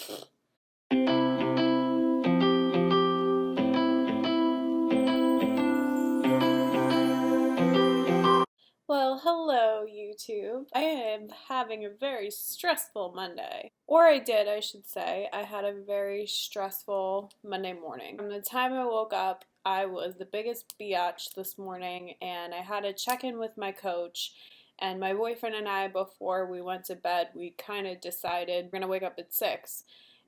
Well, hello, YouTube. I am having a very stressful Monday. Or I should say. I had a very stressful Monday morning. From the time I woke up, I was the biggest biatch this morning, and I had a check-in with my coach. And my boyfriend and I, before we went to bed, we kind of decided we're going to wake up at 6.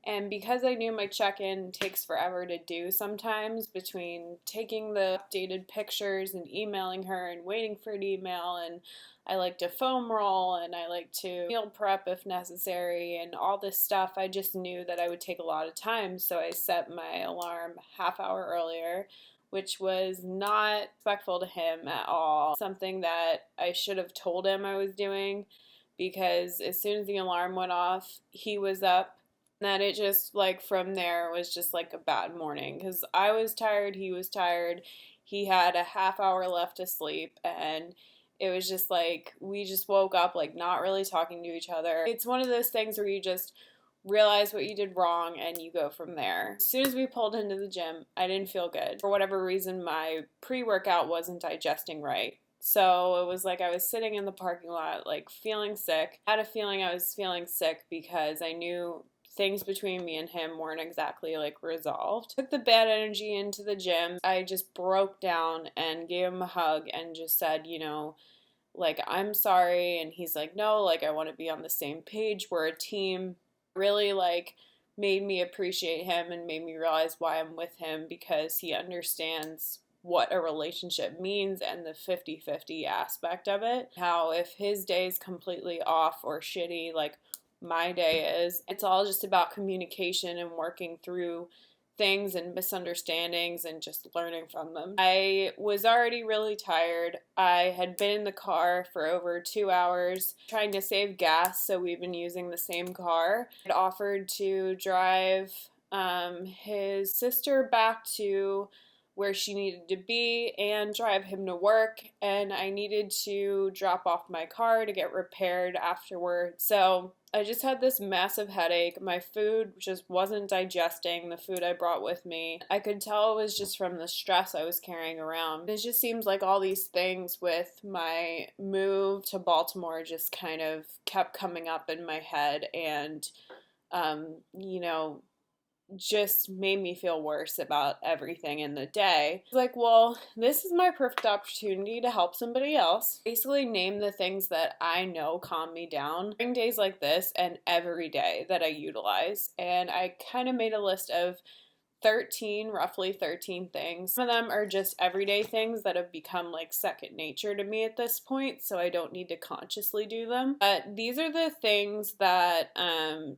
And because I knew my check-in takes forever to do sometimes, between taking the updated pictures and emailing her and waiting for an email, and I like to foam roll and I like to meal prep if necessary and all this stuff, I just knew that I would take a lot of time. So I set my alarm half hour earlier, which was not respectful to him at all. Something that I should have told him I was doing, because as soon as the alarm went off, he was up. That it just, like, from there was just like a bad morning, because I was tired, he was tired, he had a half hour left to sleep, and it was just like we just woke up like not really talking to each other. It's one of those things where you just realize what you did wrong and you go from there. As soon as we pulled into the gym, I didn't feel good. For whatever reason, my pre-workout wasn't digesting right. So it was like I was sitting in the parking lot, like, feeling sick. I had a feeling I was feeling sick because I knew things between me and him weren't exactly like resolved. Took the bad energy into the gym. I just broke down and gave him a hug and just said, like, I'm sorry. And he's like, no, like, I want to be on the same page. We're a team. Really, like, made me appreciate him and made me realize why I'm with him, because he understands what a relationship means and the 50-50 aspect of it. How if his day is completely off or shitty, like my day is, it's all just about communication and working through things and misunderstandings and just learning from them. I was already really tired. I had been in the car for over 2 hours trying to save gas, so we've been using the same car. I'd offered to drive his sister back to where she needed to be and drive him to work, and I needed to drop off my car to get repaired afterwards. So I just had this massive headache. My food just wasn't digesting, the food I brought with me. I could tell it was just from the stress I was carrying around. It just seems like all these things with my move to Baltimore just kind of kept coming up in my head, and you know, just made me feel worse about everything in the day. It's like, well, this is my perfect opportunity to help somebody else. Basically name the things that I know calm me down during days like this and every day that I utilize. And I kind of made a list of roughly 13 things. Some of them are just everyday things that have become like second nature to me at this point, so I don't need to consciously do them. But these are the things that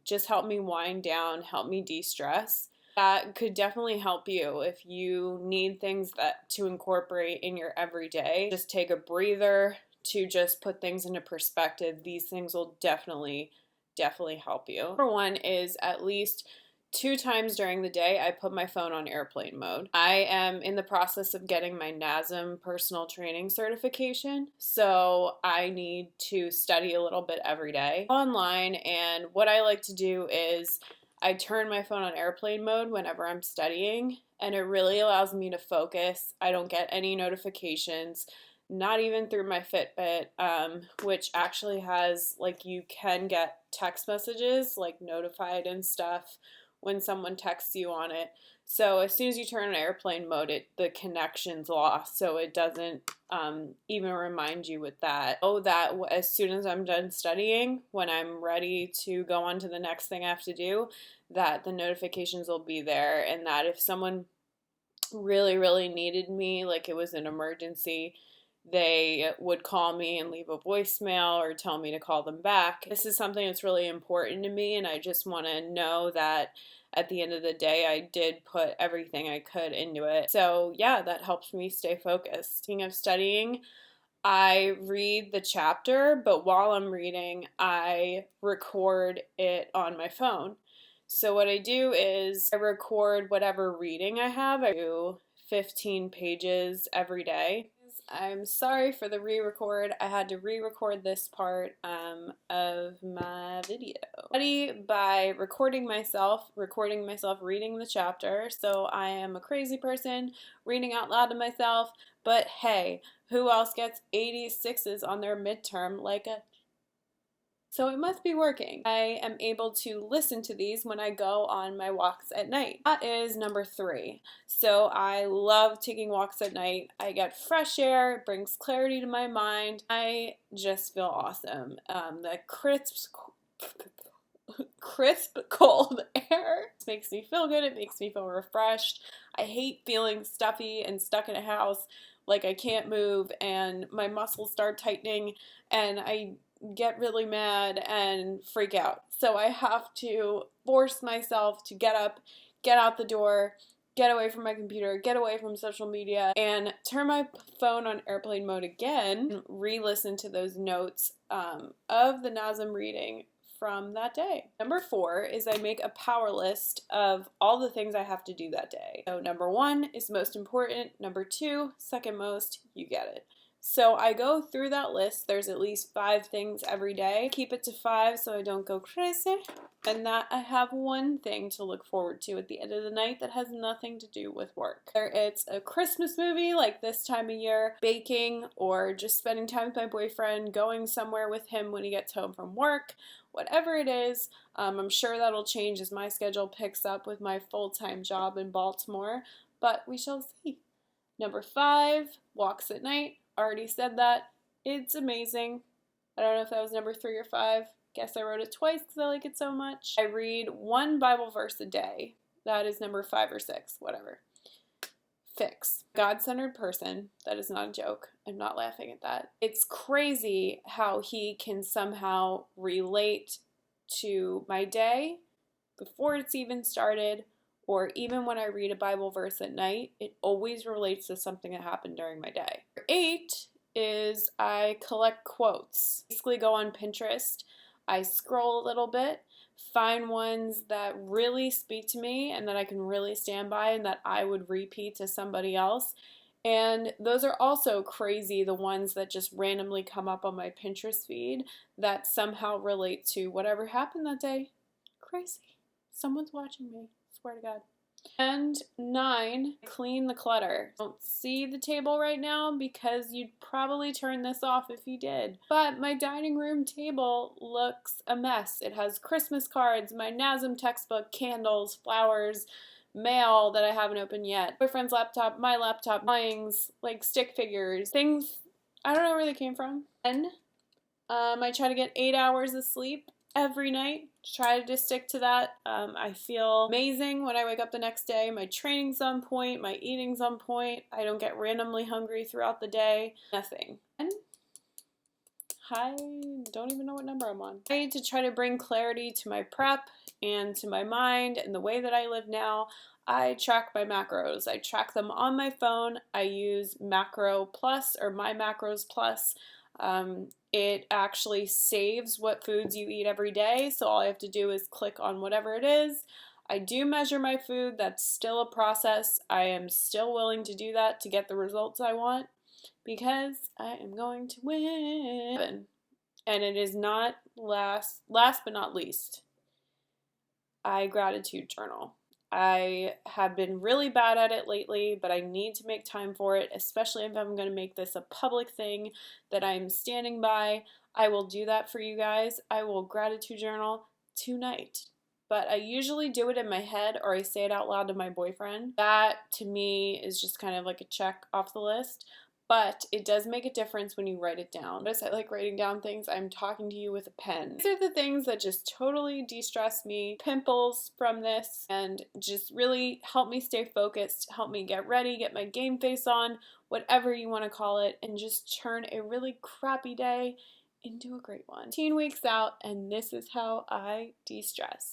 just help me wind down, help me de-stress. That could definitely help you if you need things that to incorporate in your everyday. Just take a breather to just put things into perspective. These things will definitely help you. Number one is, at least 2 times during the day, I put my phone on airplane mode. I am in the process of getting my NASM personal training certification, so I need to study a little bit every day online, and what I like to do is I turn my phone on airplane mode whenever I'm studying, and it really allows me to focus. I don't get any notifications, not even through my Fitbit, which actually has, like, you can get text messages, like, notified and stuff when someone texts you on it. So as soon as you turn on airplane mode, the connection's lost, so it doesn't even remind you with that. Oh, that as soon as I'm done studying, when I'm ready to go on to the next thing I have to do, that the notifications will be there, and that if someone really, really needed me, like it was an emergency, they would call me and leave a voicemail or tell me to call them back. This is something that's really important to me, and I just want to know that at the end of the day, I did put everything I could into it. So yeah, that helps me stay focused. Speaking of studying, I read the chapter, but while I'm reading, I record it on my phone. So what I do is I record whatever reading I have. I do 15 pages every day. I'm sorry for the re-record. I had to re-record this part of my video. By recording myself reading the chapter, so I am a crazy person reading out loud to myself, but hey, who else gets 86s on their midterm like a... So it must be working. I am able to listen to these when I go on my walks at night. That is number 3. So I love taking walks at night. I get fresh air, it brings clarity to my mind. I just feel awesome. The crisp cold air makes me feel good. It makes me feel refreshed. I hate feeling stuffy and stuck in a house like I can't move and my muscles start tightening and I get really mad and freak out. So I have to force myself to get up, get out the door, get away from my computer, get away from social media, and turn my phone on airplane mode again, re-listen to those notes of the NASM reading from that day. Number 4 is I make a power list of all the things I have to do that day. So number 1 is most important, number 2, second most, you get it. So I go through that list. There's at least 5 things every day. Keep it to 5 so I don't go crazy. And that I have one thing to look forward to at the end of the night that has nothing to do with work. Whether it's a Christmas movie like this time of year, baking, or just spending time with my boyfriend, going somewhere with him when he gets home from work, whatever it is, I'm sure that'll change as my schedule picks up with my full-time job in Baltimore, but we shall see. Number 5, walks at night. Already said that. It's amazing. I don't know if that was number 3 or 5. Guess I wrote it twice because I like it so much. I read 1 Bible verse a day. That is number 5 or 6, whatever. Fix. God-centered person. That is not a joke. I'm not laughing at that. It's crazy how he can somehow relate to my day before it's even started, or even when I read a Bible verse at night, it always relates to something that happened during my day. 8 is I collect quotes. Basically go on Pinterest, I scroll a little bit, find ones that really speak to me and that I can really stand by and that I would repeat to somebody else. And those are also crazy, the ones that just randomly come up on my Pinterest feed that somehow relate to whatever happened that day. Crazy. Someone's watching me. Swear to God. And 9, clean the clutter. Don't see the table right now because you'd probably turn this off if you did. But my dining room table looks a mess. It has Christmas cards, my NASM textbook, candles, flowers, mail that I haven't opened yet, boyfriend's laptop, my laptop, drawings, like stick figures, things I don't know where they came from. And I try to get 8 hours of sleep every night. Try to just stick to that. I feel amazing when I wake up the next day. My training's on point, my eating's on point. I don't get randomly hungry throughout the day. Nothing. And I don't even know what number I'm on. I need to try to bring clarity to my prep and to my mind and the way that I live now. I track my macros. I track them on my phone. I use Macro Plus or My Macros Plus. It actually saves what foods you eat every day, so all I have to do is click on whatever it is. I do measure my food. That's still a process. I am still willing to do that to get the results I want because I am going to win. And it is not last but not least, I gratitude journal. I have been really bad at it lately, but I need to make time for it, especially if I'm going to make this a public thing that I'm standing by. I will do that for you guys. I will gratitude journal tonight. But I usually do it in my head or I say it out loud to my boyfriend. That, to me, is just kind of like a check off the list. But it does make a difference when you write it down. Notice I like writing down things. I'm talking to you with a pen. These are the things that just totally de-stress me. Pimples from this and just really help me stay focused, help me get ready, get my game face on, whatever you want to call it, and just turn a really crappy day into a great one. 18 weeks out, and this is how I de-stress.